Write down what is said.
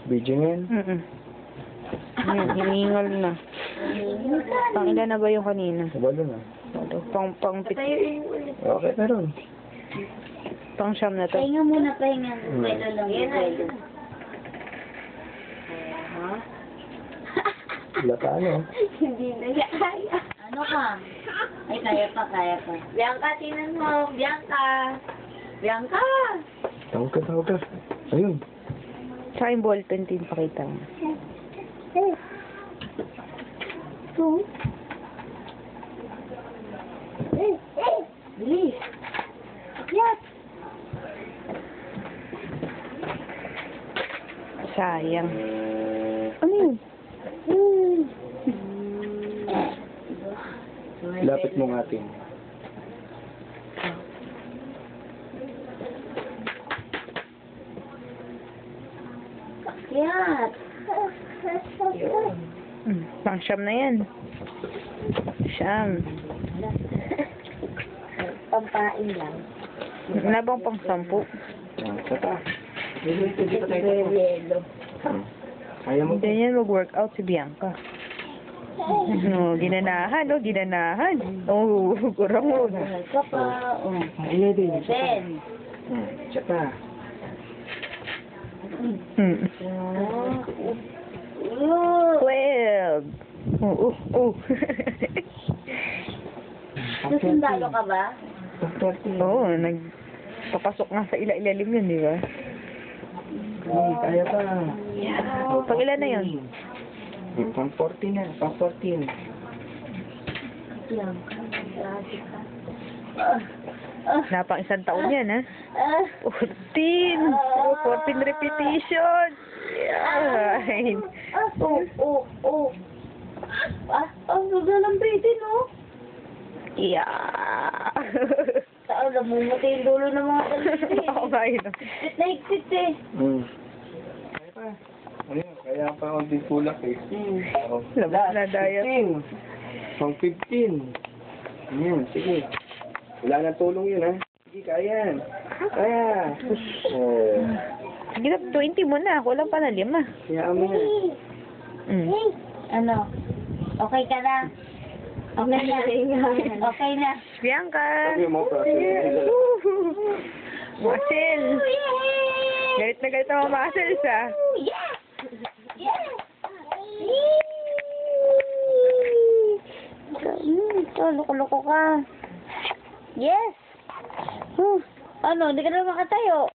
Video na yan. Yan, hiningal na. Pang-ilan na ba yung kanina? Sabalo na. Okay, meron. Pang-siyam na to. Pahinga muna, pahinga. Pwede lang. Pwede. Wala pa ano. Hindi na kaya. Ano ka? Ay, kaya pa, kaya pa. Bianca, tinan mo. Bianca. Bianca. Tawag ka. Ayun. Sa yung ballpen din pakita mo. Bilis. Yes. Sayang. Ano yun? Lapit mo nga atin. Yes. Pang-siyam na yan. Siyam. Pampain lang. Wala bang pang-sampu? Sata. Relo. Kaya mo. Hindi yan mag-workout si Bianca. No, ginanahan. Oh, kurang mo. Ka pa. Ayun din. Ben. Sata. Hmm. 12. Oh. Susundalo ka ba? Oo, nagpapasok nga sa ilalim yun, di ba? Kaya pa. Yeah. Pag ilan na yun? Pang 14 na. Pang 14. Na pang isang taon yan, ha? 14! Oh, 14 repetition! Yeah! Ang suga ng baby, no? Yeah! Saan, namumutay yung dulo ng mga daliri. Oo nga yun. Higpit na higpit eh. Kaya pa. Ayun, kaya pa ako din tulak eh. Oh. Labas na diet. 15. Pang 15. Ayan, sige. Wala na tulong yun, ha? Sige, kaya. Kaya. Oh. Sige na, 20 mo na. Kulang pa na 5. Kaya mo yan. Ano? Okay ka na? Okay na. Okay na. Bianca! Sabi mo, process. Muscle! Galit na galit ang mga muscles, ha? Yes! Yes! Loko-loko ka. Yes! Ano, hindi ka na makatayo.